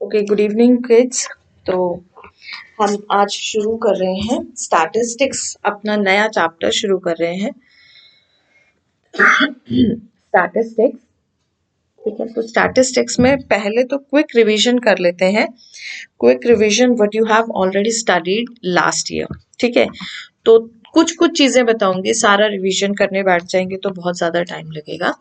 Okay, good evening kids. तो हम आज शुरू कर रहे हैं स्टैटिस्टिक्स, अपना नया चैप्टर शुरू कर रहे हैं स्टैटिस्टिक्स। ठीक है, तो स्टैटिस्टिक्स में पहले तो क्विक रिवीजन कर लेते हैं। Quick revision what you have already studied last year. ठीक है, तो कुछ कुछ चीजें बताऊंगी, सारा रिवीजन करने बैठ जाएंगे तो बहुत ज्यादा टाइम लगेगा।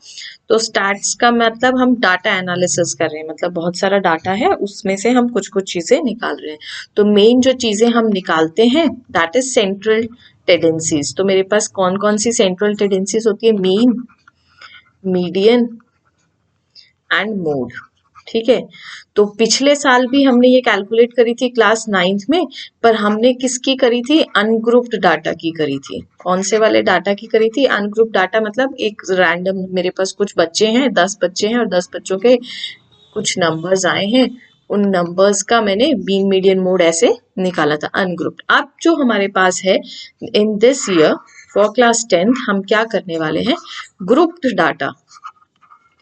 तो स्टैट्स का मतलब हम डाटा एनालिसिस कर रहे हैं, मतलब बहुत सारा डाटा है, उसमें से हम कुछ कुछ चीजें निकाल रहे हैं। तो मेन जो चीजें हम निकालते हैं दैट इज सेंट्रल टेंडेंसीज। तो मेरे पास कौन कौन सी सेंट्रल टेंडेंसीज होती है? Mean, median and mode. ठीक है, तो पिछले साल भी हमने ये कैलकुलेट करी थी क्लास 9th में, पर हमने किसकी करी थी? अनग्रुप्ड डाटा की करी थी। कौन से वाले डाटा की करी थी? अनग्रुप्ड डाटा, मतलब एक रैंडम, मेरे पास कुछ बच्चे हैं, 10 बच्चे हैं और 10 बच्चों के कुछ नंबर्स आए हैं, उन नंबर्स का मैंने मीन, मीडियन, मोड ऐसे निकाला था अनग्रुप्ड। अब जो हमारे पास है in this year for class 10th, हम क्या करने वाले हैं? Grouped data.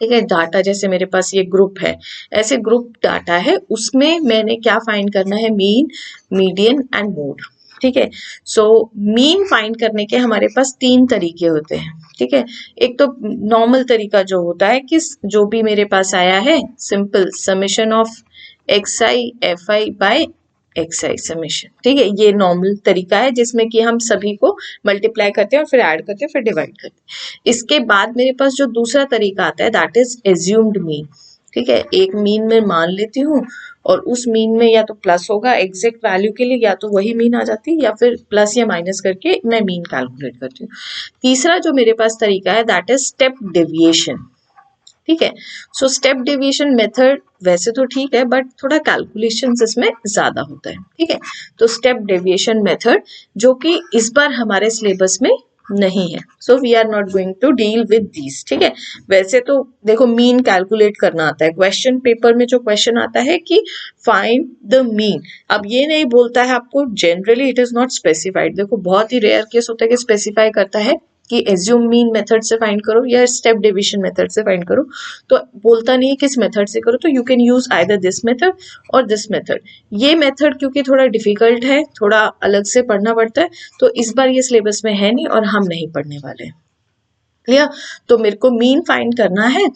ठीक है, डाटा जैसे मेरे पास ये ग्रुप है, ऐसे ग्रुप डाटा है, उसमें मैंने क्या फाइंड करना है? Mean, median and mode. ठीक है, सो मीन फाइंड करने के हमारे पास 3 तरीके होते हैं। ठीक है, एक तो नॉर्मल तरीका जो होता है कि जो भी मेरे पास आया है, simple summation of X I F I by excise summation. ठीक है, ये नॉर्मल तरीका है जिसमें कि हम सभी को मल्टीप्लाई करते हैं और फिर ऐड करते हैं, फिर डिवाइड करते हैं। इसके बाद मेरे पास जो दूसरा तरीका आता है दैट इज एज्यूम्ड मीन। ठीक है, एक मीन में मान लेती हूँ और उस मीन में या तो प्लस होगा एग्जैक्ट वैल्यू के लिए, या तो वही मीन आ जाती है, या फिर प्लस या माइनस करके मैं मीन कैलकुलेट करती हूँ। तीसरा जो मेरे पास तरीका है दैट इज स्टेप डेविएशन। ठीक है, सो स्टेप डेविएशन मेथड वैसे तो ठीक है, बट थोड़ा कैलकुलेशन इसमें ज्यादा होता है। ठीक है, तो स्टेप डेविएशन मेथड जो कि इस बार हमारे सिलेबस में नहीं है, so we are not going to deal with these. ठीक है, वैसे तो देखो मीन कैलकुलेट करना आता है, क्वेश्चन पेपर में जो क्वेश्चन आता है कि फाइंड द मीन, अब ये नहीं बोलता है आपको, generally it is not specified. देखो बहुत ही रेयर केस होता है कि स्पेसिफाई करता है कि एज्यूम मीन मेथड से फाइंड करो या स्टेप डिवीजन मेथड से फाइंड करो, तो बोलता नहीं है किस मेथड से करो। तो you can use either this method और दिस मेथड। ये मेथड क्योंकि थोड़ा डिफिकल्ट है, थोड़ा अलग से पढ़ना पड़ता है, तो इस बार ये सिलेबस में है नहीं और हम नहीं पढ़ने वाले। क्लियर? तो मेरे को मीन फाइंड करना है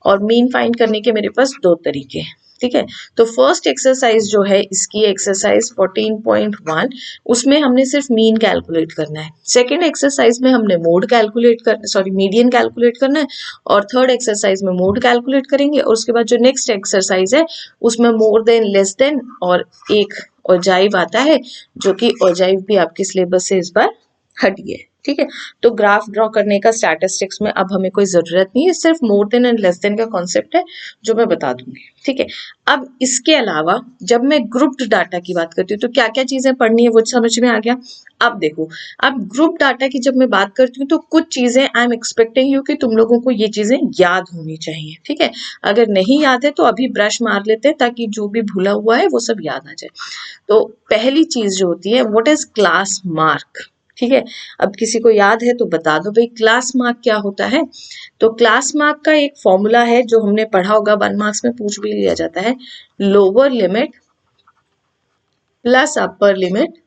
और मीन फाइंड करने के मेरे पास 2 तरीके हैं। ठीक है, तो फर्स्ट एक्सरसाइज जो है इसकी एक्सरसाइज 14.1, उसमें हमने सिर्फ मीन कैलकुलेट करना है। सेकेंड एक्सरसाइज में हमने मोड कैलकुलेट कर मीडियन कैलकुलेट करना है, और थर्ड एक्सरसाइज में मोड कैलकुलेट करेंगे, और उसके बाद जो नेक्स्ट एक्सरसाइज है उसमें मोर देन, लेस देन और एक ऑजाइव आता है, जो कि ऑजाइव भी आपके सिलेबस से इस बार हट गया है। ठीक है, तो ग्राफ ड्रॉ करने का स्टैटिस्टिक्स में अब हमें कोई जरूरत नहीं है, सिर्फ more than and less than का कॉन्सेप्ट है जो मैं बता दूंगी। ठीक है, अब इसके अलावा जब मैं ग्रुप्ड डाटा की बात करती हूँ तो क्या क्या चीजें पढ़नी है वो समझ में आ गया। अब देखो, अब ग्रुप डाटा की जब मैं बात करती हूँ तो कुछ चीजें आई एम एक्सपेक्टिंग यू कि तुम लोगों को ये चीजें याद होनी चाहिए। ठीक है, अगर नहीं याद है तो अभी ब्रश मार लेते हैं ताकि जो भी भूला हुआ है वो सब याद आ जाए। तो पहली चीज जो होती है, व्हाट इज क्लास मार्क। ठीक है, अब किसी को याद है तो बता दो भाई क्लास मार्क क्या होता है। तो क्लास मार्क का एक फॉर्मूला है जो हमने पढ़ा होगा, 1 मार्क्स में पूछ भी लिया जाता है। Lower limit plus upper limit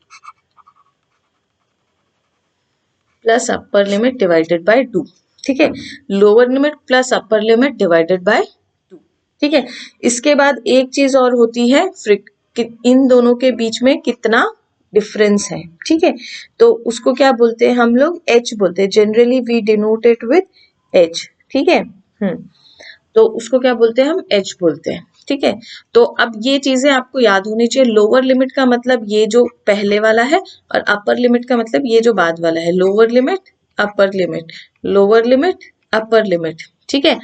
plus upper limit divided by 2। ठीक है, lower limit plus upper limit divided by 2। ठीक है, इसके बाद एक चीज और होती है, इन दोनों के बीच में कितना डिफरेंस है। ठीक है, तो उसको क्या बोलते हैं हम लोग? एच बोलते हैं, generally we denote it with H. ठीक है, तो उसको क्या बोलते हैं? हम एच बोलते हैं। ठीक है, तो अब ये चीजें आपको याद होनी चाहिए। लोअर लिमिट का मतलब ये जो पहले वाला है, और अपर लिमिट का मतलब ये जो बाद वाला है। लोअर लिमिट, अपर limit, lower limit, upper limit. ठीक है,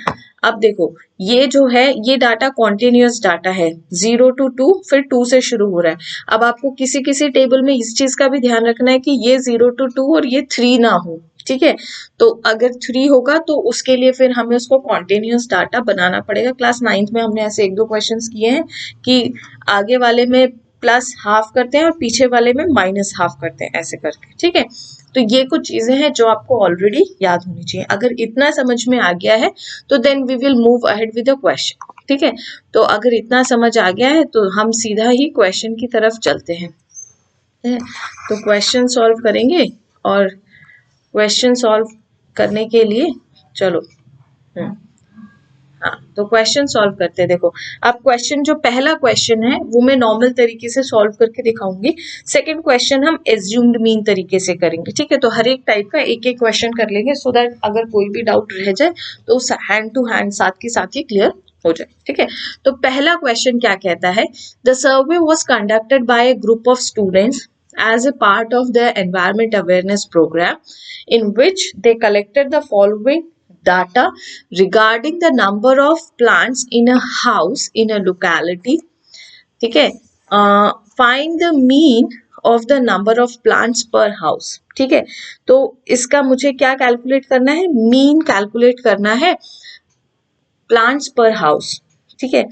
अब देखो ये जो है ये डाटा कॉन्टिन्यूअस डाटा है, 0 to 2, फिर 2 से शुरू हो रहा है। अब आपको किसी किसी टेबल में इस चीज का भी ध्यान रखना है कि ये 0 to 2 और ये 3 ना हो। ठीक है, तो अगर 3 होगा तो उसके लिए फिर हमें उसको कॉन्टिन्यूअस डाटा बनाना पड़ेगा। क्लास 9th में हमने ऐसे 1-2 क्वेश्चंस किए हैं कि आगे वाले में प्लस हाफ करते हैं और पीछे वाले में माइनस हाफ करते हैं, ऐसे करके। ठीक है, तो ये कुछ चीजें हैं जो आपको ऑलरेडी याद होनी चाहिए। अगर इतना समझ में आ गया है तो then we will move ahead with the question. ठीक है, तो अगर इतना समझ आ गया है तो हम सीधा ही क्वेश्चन की तरफ चलते हैं। तो क्वेश्चन सॉल्व करेंगे और क्वेश्चन सॉल्व करने के लिए चलो हाँ, तो क्वेश्चन सॉल्व करते हैं। देखो अब क्वेश्चन जो पहला क्वेश्चन है वो मैं नॉर्मल तरीके से सॉल्व करके दिखाऊंगी। सेकंड क्वेश्चन हम एज्यूम्ड मीन तरीके से करेंगे। ठीक है, तो हर एक टाइप का एक एक क्वेश्चन कर लेंगे सो दैट अगर कोई भी डाउट रह जाए तो उस हैंड टू हैंड साथ के साथ ही क्लियर हो जाए। ठीक है, तो पहला क्वेश्चन क्या कहता है, the survey was conducted by A group of students as a part of their environment awareness program in which they collected the following data regarding the number of plants in a house in a locality. ठीक है, find the mean of the number of plants per house. ठीक है, तो इसका मुझे क्या calculate करना है, मीन कैलकुलेट करना है प्लांट्स पर हाउस। ठीक है,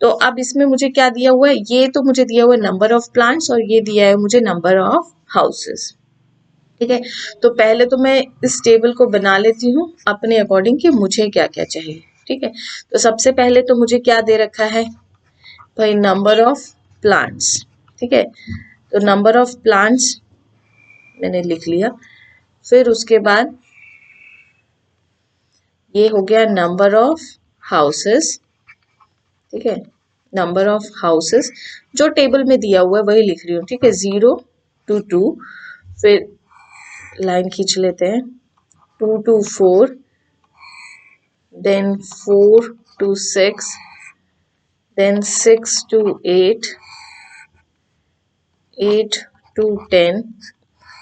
तो अब इसमें मुझे क्या दिया हुआ है, ये तो मुझे दिया हुआ है नंबर ऑफ प्लांट्स और ये दिया है मुझे नंबर ऑफ हाउसेस। ठीक है, तो पहले तो मैं इस टेबल को बना लेती हूँ अपने अकॉर्डिंग कि मुझे क्या क्या चाहिए। ठीक है, तो सबसे पहले तो मुझे क्या दे रखा है भाई, नंबर ऑफ प्लांट्स। ठीक है, तो नंबर ऑफ प्लांट्स मैंने लिख लिया, फिर उसके बाद ये हो गया नंबर ऑफ हाउसेस। ठीक है, नंबर ऑफ हाउसेस जो टेबल में दिया हुआ है वही लिख रही हूँ। ठीक है, 0 to 2, फिर लाइन खींच लेते हैं, 2 to 4, then 4 to 6, then 6 to 8, 8 to 10।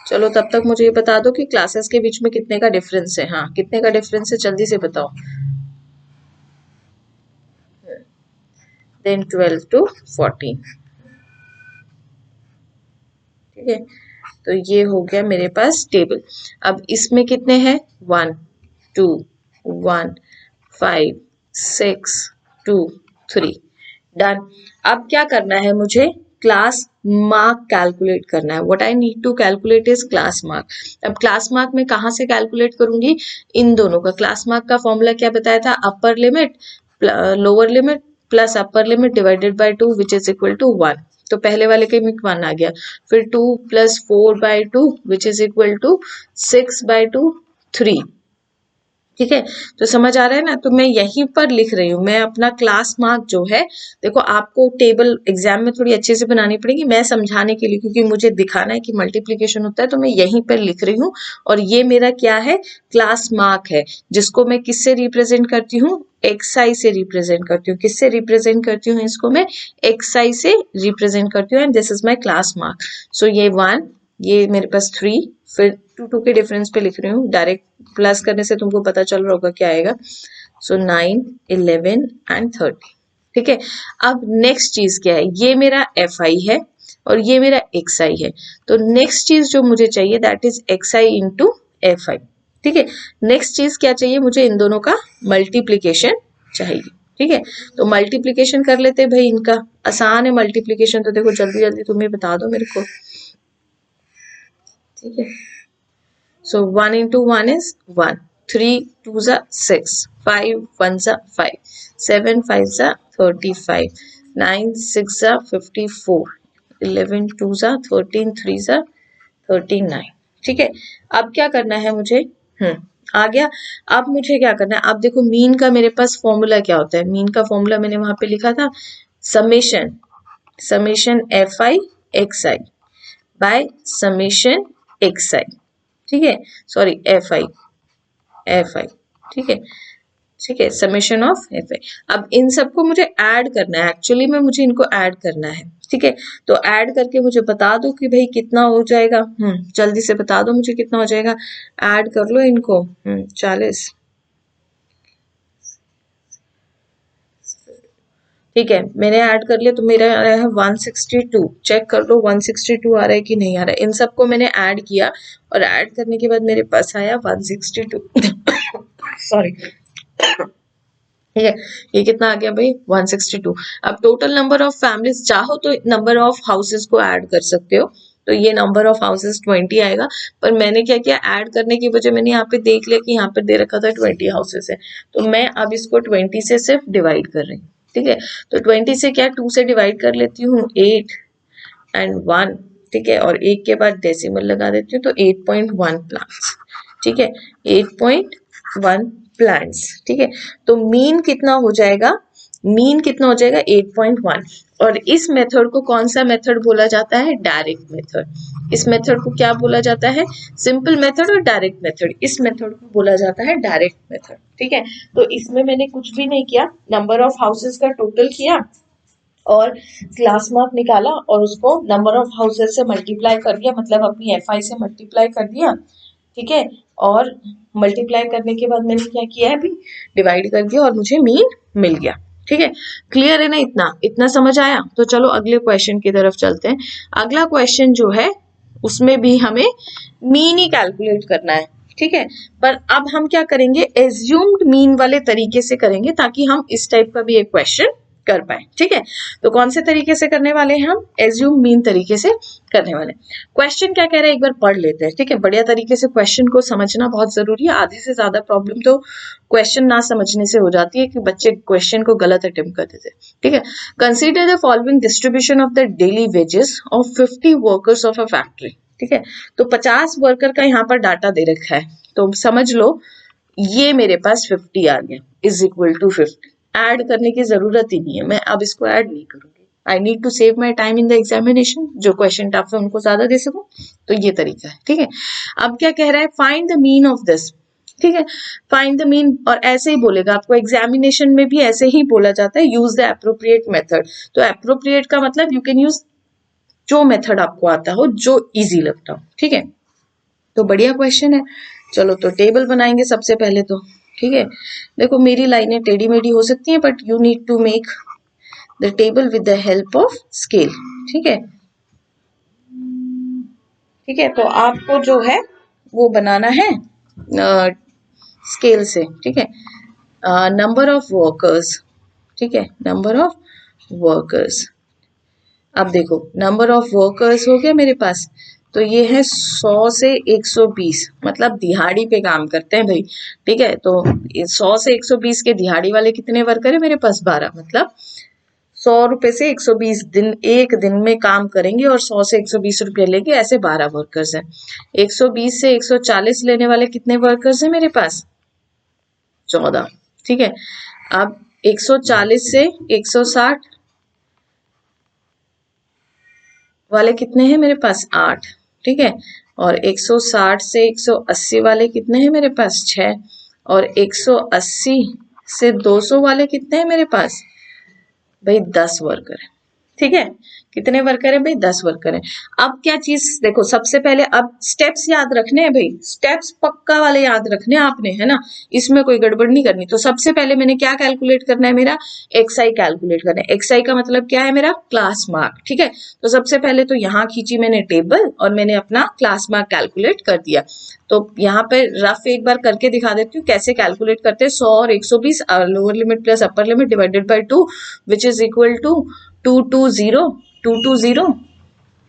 चलो तब तक मुझे ये बता दो कि क्लासेस के बीच में कितने का डिफरेंस है। हाँ, कितने का डिफरेंस है जल्दी से बताओ। Then 12 to 14। ठीक है, तो ये हो गया मेरे पास टेबल। अब इसमें कितने हैं, 1 2 1 5 6 2 3, डन। अब क्या करना है मुझे, क्लास मार्क कैलकुलेट करना है। What I need to calculate is class mark. अब क्लास मार्क में कहाँ से कैलकुलेट करूंगी, इन दोनों का। क्लास मार्क का फॉर्मूला क्या बताया था, upper limit lower limit plus upper limit divided by 2 which is equal to 1। तो पहले वाले के में 1 आ गया, फिर 2 + 4/2 विच इज इक्वल टू 6/2 3। ठीक है, तो समझ आ रहा है ना, तो मैं यहीं पर लिख रही हूँ, मैं अपना क्लास मार्क जो है, देखो आपको टेबल एग्जाम में थोड़ी अच्छे से बनानी पड़ेगी, मैं समझाने के लिए, क्योंकि मुझे दिखाना है कि मल्टीप्लिकेशन होता है, तो मैं यहीं पर लिख रही हूँ। और ये मेरा क्या है, क्लास मार्क है, जिसको मैं किससे रिप्रेजेंट करती हूँ, xi से रिप्रेजेंट करती हूँ। किससे रिप्रेजेंट करती हूँ इसको मैं, xi से रिप्रेजेंट करती हूँ, and this is my class mark. So ये 1, ये मेरे पास 3, फिर 2 के डिफरेंस पे लिख रही हूँ, डायरेक्ट प्लस करने से तुमको पता चल रहा होगा क्या आएगा। सो 9 11 एंड 30। ठीक है, अब नेक्स्ट चीज क्या है, ये मेरा fi है और ये मेरा xi है, तो नेक्स्ट चीज जो मुझे चाहिए that is xi into fi। ठीक है, नेक्स्ट चीज क्या चाहिए मुझे, इन दोनों का मल्टीप्लीकेशन चाहिए। ठीक है, तो मल्टीप्लीकेशन कर लेते हैं भाई, इनका आसान है मल्टीप्लीकेशन, तो देखो जल्दी जल्दी तुम्हें बता दो मेरे को। ठीक है, so 1 into 1 is 1, 3 2s are 6, 5 1s are 5, 7 5s are 35, 9 6s are 54, 11 2s are 13, 3s are 39। ठीक है, अब क्या करना है मुझे, आ गया। अब मुझे क्या करना है, अब देखो मीन का मेरे पास फॉर्मूला क्या होता है, मीन का फॉर्मूला मैंने वहां पे लिखा था, summation fi xi by summation xi। ठीक है, सॉरी fi। ठीक है, ठीक है, समेशन ऑफ fi। अब इन सबको मुझे ऐड करना है, एक्चुअली में मुझे इनको ऐड करना है। ठीक है, तो ऐड करके मुझे बता दो कि भाई कितना हो जाएगा, जल्दी से बता दो मुझे कितना हो जाएगा, ऐड कर लो इनको। 40। ठीक है, मैंने ऐड कर लिया, तो मेरा आ रहा है 162। चेक कर लो 162 आ रहा है कि नहीं आ रहा है। इन सबको मैंने ऐड किया और ऐड करने के बाद मेरे पास आया 162। सॉरी। ठीक है, ये कितना आ गया भाई, 162। अब टोटल नंबर ऑफ फैमिलीज, चाहो तो नंबर ऑफ हाउसेस को ऐड कर सकते हो, तो ये नंबर ऑफ हाउसेस 20 आएगा। पर मैंने क्या किया, ऐड करने की वजह मैंने यहाँ पे देख लिया कि यहाँ पे दे रखा था 20 हाउसेस है, तो मैं अब इसको 20 से सिर्फ डिवाइड कर रही हूँ। ठीक है। तो 20 से क्या 2 से डिवाइड कर लेती हूँ 8 एंड 1, ठीक है, और 1 के बाद डेसिमल लगा देती हूँ तो 8.1 प्लांट्स, ठीक है, 8.1 प्लांट्स, ठीक है। तो मीन कितना हो जाएगा, मीन कितना हो जाएगा 8.1। और इस मेथड को कौन सा मेथड बोला जाता है, डायरेक्ट मेथड। इस मेथड को क्या बोला जाता है, सिंपल मेथड और डायरेक्ट मेथड। इस मेथड को बोला जाता है डायरेक्ट मेथड, ठीक है। तो इसमें मैंने कुछ भी नहीं किया, नंबर ऑफ हाउसेस का टोटल किया और क्लास मार्क निकाला और उसको नंबर ऑफ हाउसेस से मल्टीप्लाई कर दिया, मतलब अपनी एफआई से मल्टीप्लाई कर दिया, ठीक है। और मल्टीप्लाई करने के बाद मैंने क्या किया है, अभी डिवाइड कर दिया और मुझे मीन मिल गया, ठीक है। क्लियर है ना, इतना इतना समझ आया। तो चलो अगले क्वेश्चन की तरफ चलते हैं। अगला क्वेश्चन जो है उसमें भी हमें मीन ही कैलकुलेट करना है, ठीक है। पर अब हम क्या करेंगे, एज्यूम्ड मीन वाले तरीके से करेंगे ताकि हम इस टाइप का भी एक क्वेश्चन कर पाए, ठीक है। तो कौन से तरीके से करने वाले हैं हम, एज्यूम मीन तरीके से करने वाले। क्वेश्चन क्या कह रहा है एक बार पढ़ लेते हैं, ठीक है। बढ़िया तरीके से क्वेश्चन को समझना बहुत जरूरी है। आधी से ज्यादा प्रॉब्लम तो क्वेश्चन ना समझने से हो जाती है कि बच्चे क्वेश्चन को गलत अटेम्प्ट कर देते हैं, ठीक है। Consider the following distribution of the daily wages of 50 workers of a factory, ठीक है। तो 50 वर्कर का यहाँ पर डाटा दे रखा है, तो समझ लो ये मेरे पास 50 आ गया इज इक्वल टू 50। ऐड करने की जरूरत ही नहीं है, मैं अब इसको ऐड नहीं करूंगी। I need to save my time in the examination, जो क्वेश्चन टफ है उनको ज्यादा दे सकूं, तो ये तरीका है, ठीक है। अब क्या कह रहा है, find the mean of this, ठीक है। फाइंड द मीन, और ऐसे ही बोलेगा आपको, एग्जामिनेशन में भी ऐसे ही बोला जाता है, यूज द एप्रोप्रिएट मेथड। तो एप्रोप्रिएट का मतलब यू कैन यूज जो मेथड आपको आता हो, जो इजी लगता हो, ठीक है। तो बढ़िया क्वेश्चन है। चलो तो टेबल बनाएंगे सबसे पहले तो, ठीक है। देखो मेरी लाइनें टेढ़ी मेढ़ी हो सकती हैं, but you need to make the table with the help of scale, ठीक है, ठीक है। तो आपको जो है वो बनाना है स्केल से, ठीक है। नंबर ऑफ वर्कर्स, ठीक है, नंबर ऑफ वर्कर्स। अब देखो नंबर ऑफ वर्कर्स हो गया मेरे पास, तो ये है 100 से 120, मतलब दिहाड़ी पे काम करते हैं भाई, ठीक है। तो 100 से 120 के दिहाड़ी वाले कितने वर्कर है मेरे पास, 12, मतलब 100 रुपए से 120 दिन एक दिन में काम करेंगे और 100 से 120 रुपए लेंगे, ऐसे 12 वर्कर्स हैं। 120 से 140 लेने वाले कितने वर्कर्स हैं मेरे पास, 14, ठीक है। अब 140 से 160 वाले कितने हैं मेरे पास, 8, ठीक है। और 160 से 180 वाले कितने हैं मेरे पास, 6। और 180 से 200 वाले कितने हैं मेरे पास, भाई 10 वर्कर है, ठीक है। कितने वर्कर है भाई, 10 वर्कर है। अब क्या चीज देखो, सबसे पहले अब स्टेप्स याद रखने हैं भाई, स्टेप्स पक्का वाले याद रखने हैं आपने, है ना, इसमें कोई गड़बड़ नहीं करनी। तो सबसे पहले मैंने क्या कैलकुलेट करना है, मेरा एक्सआई कैलकुलेट करना है। एक्सआई का मतलब क्या है, मेरा क्लास मार्क, ठीक है। तो सबसे पहले तो यहाँ खींची मैंने टेबल और मैंने अपना क्लास मार्क कैलकुलेट कर दिया। तो यहाँ पे रफ एक बार करके दिखा देती हूँ कैसे कैलकुलेट करते हैं। 100 और 120, lower limit plus upper limit divided by 2 which is equal to 220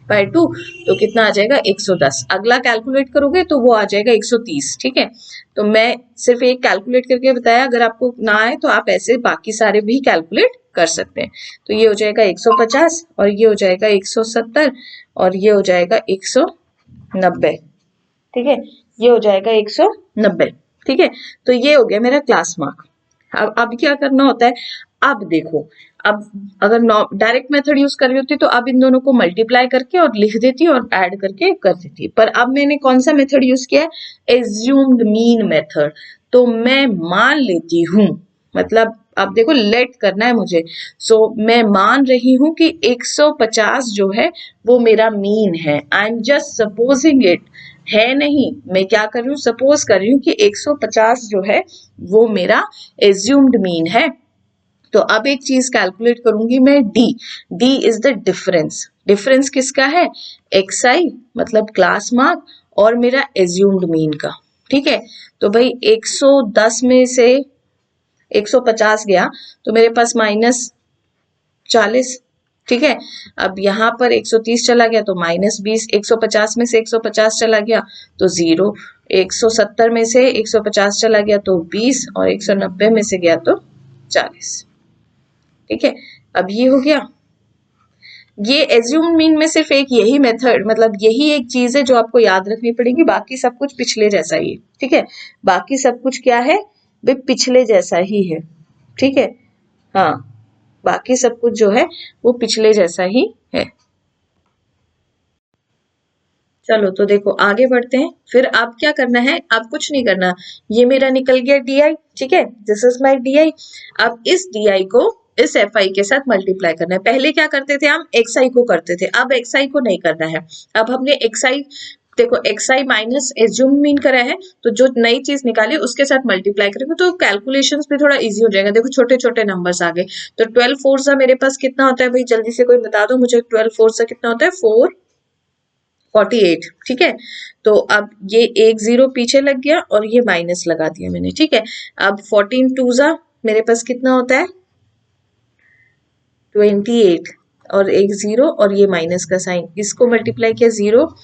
by 2, तो कितना आ जाएगा 110। अगला कैलकुलेट करोगे तो वो आ जाएगा 130, ठीक है। तो मैं सिर्फ एक कैलकुलेट करके बताया, अगर आपको ना आए तो आप ऐसे बाकी सारे भी कैलकुलेट कर सकते हैं। तो ये हो जाएगा 150 और ये हो जाएगा 170 और ये हो जाएगा 190, ठीक है। ये हो जाएगा 190, ठीक है। तो ये हो गया मेरा क्लास मार्क। अब क्या करना होता है, अब देखो, अब अगर डायरेक्ट मेथड यूज कर रही होती तो अब इन दोनों को मल्टीप्लाई करके और लिख देती और ऐड करके कर देती, पर अब मैंने कौन सा मेथड यूज किया है, एज्यूम्ड मीन मेथड। तो मैं मान लेती हूं, मतलब अब देखो लेट करना है मुझे, सो मैं मान रही हूं कि 150 जो है वो मेरा मीन है। I am just supposing it, है नहीं, मैं क्या कर रही हूँ, सपोज कर रही हूँ कि 150 जो है वो मेरा एज्यूम्ड मीन है। तो अब एक चीज कैलकुलेट करूंगी मैं, D is the difference. Difference किसका है, एक्सआई मतलब क्लास मार्क और मेरा एज्यूम्ड मीन का, ठीक है। तो भाई 110 में से 150 गया तो मेरे पास -40, ठीक है। अब यहाँ पर 130 चला गया तो -20, 150 में से 150 चला गया तो 0, 170 में से 150 चला गया तो 20 और 190 में से गया तो 40, ठीक है, अब ये हो गया। ये एज्यूम मीन में सिर्फ एक यही मेथड, मतलब यही एक चीज है जो आपको याद रखनी पड़ेगी, बाकी सब कुछ पिछले जैसा ही है। ठीक है, बाकी सब कुछ क्या है भाई, पिछले जैसा ही है। ठीक है, हाँ, बाकी सब कुछ जो है वो पिछले जैसा ही है। चलो तो देखो आगे बढ़ते हैं। फिर आप क्या करना है, आप कुछ नहीं करना, ये मेरा निकल गया डी आई। ठीक है, this is my D I. अब इस डी आई को इस एफ आई के साथ मल्टीप्लाई करना है। पहले क्या करते थे हम, एक्स आई को करते थे, अब एक्स आई को नहीं करना है। अब हमने एक्स आई, देखो एक्स आई माइनस एज्यूम मीन करा है, तो जो नई चीज निकाली उसके साथ मल्टीप्लाई करेंगे तो कैलकुलेशंस भी थोड़ा इजी हो जाएगा। देखो छोटे छोटे नंबर्स आ गए, तो 12 फोर सा मेरे पास कितना होता है भाई, जल्दी से कोई बता दो मुझे, 12 फोर सा कितना होता है, 448। ठीक है, तो अब ये एक जीरो पीछे लग गया और ये माइनस लगा दिया मैंने। ठीक है, अब 14 टू जा मेरे पास कितना होता है, 28, और एक जीरो और ये माइनस का साइन, इसको मल्टीप्लाई किया जीरो,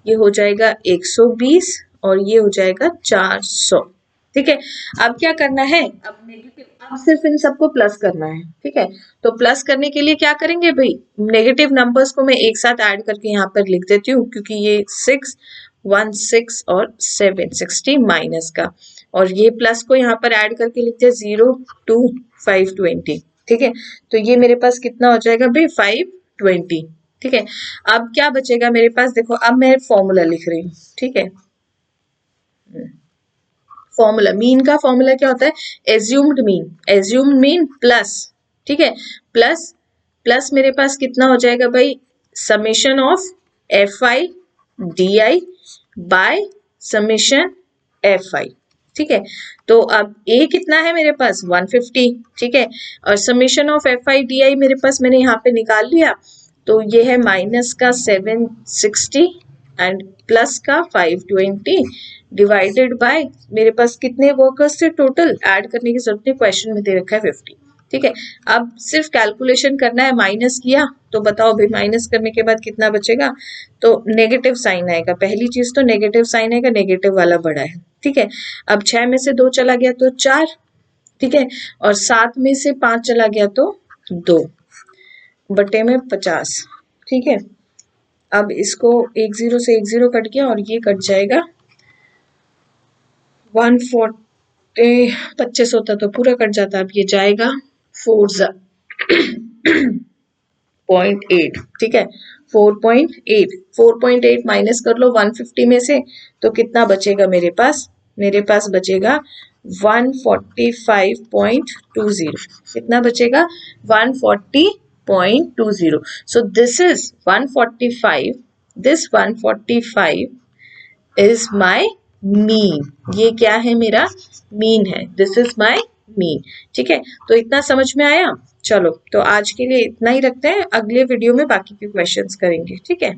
ये हो जाएगा 120 और ये हो जाएगा 400। ठीक है, अब क्या करना है, अब नेगेटिव, अब सिर्फ इन सबको प्लस करना है। ठीक है, तो प्लस करने के लिए क्या करेंगे भाई, नेगेटिव नंबर्स को मैं एक साथ ऐड करके यहाँ पर लिख देती हूँ, क्योंकि ये 6 1 6 और 760 माइनस का, और ये प्लस को यहाँ पर ऐड करके लिखते हैं 0 2 520। ठीक है, तो ये मेरे पास कितना हो जाएगा भाई, 520। ठीक है, अब क्या बचेगा मेरे पास, देखो अब मैं फॉर्मूला लिख रही हूँ। ठीक है, फॉर्मूला, मीन का फॉर्मूला क्या होता है, assumed mean, assumed mean plus, ठीक है, प्लस प्लस मेरे पास कितना हो जाएगा भाई, summation of F I D I by summation F I. ठीक है, तो अब ए कितना है मेरे पास, 150। ठीक है, और summation of F I D I मेरे पास मैंने यहाँ पे निकाल लिया, तो ये है माइनस का 760 एंड प्लस का 520 डिवाइडेड बाय, मेरे पास कितने वर्कर्स थे टोटल, ऐड करने की जरूरत नहीं, क्वेश्चन में दे रखा है 50। ठीक है, अब सिर्फ कैलकुलेशन करना है, माइनस किया तो बताओ भाई माइनस करने के बाद कितना बचेगा, तो नेगेटिव साइन आएगा, पहली चीज तो नेगेटिव साइन आएगा, नेगेटिव वाला बड़ा है। ठीक है, अब 6 में से 2 चला गया तो 4। ठीक है, और 7 में से 5 चला गया तो 2 बटे में 50। ठीक है, अब इसको एक जीरो से एक जीरो कट गया और ये कट जाएगा 140, 25 होता तो पूरा कट जाता, अब ये जाएगा 4.8। ठीक है, 4.8, 4.8 माइनस कर लो 150 में से, तो कितना बचेगा मेरे पास, मेरे पास बचेगा 145.20। कितना बचेगा, 140.20। So this is 145, this 145 is my mean, ये क्या है मेरा मीन है, दिस इज माई मीन। ठीक है, तो इतना समझ में आया। चलो तो आज के लिए इतना ही रखते हैं, अगले वीडियो में बाकी के क्वेश्चंस करेंगे। ठीक है।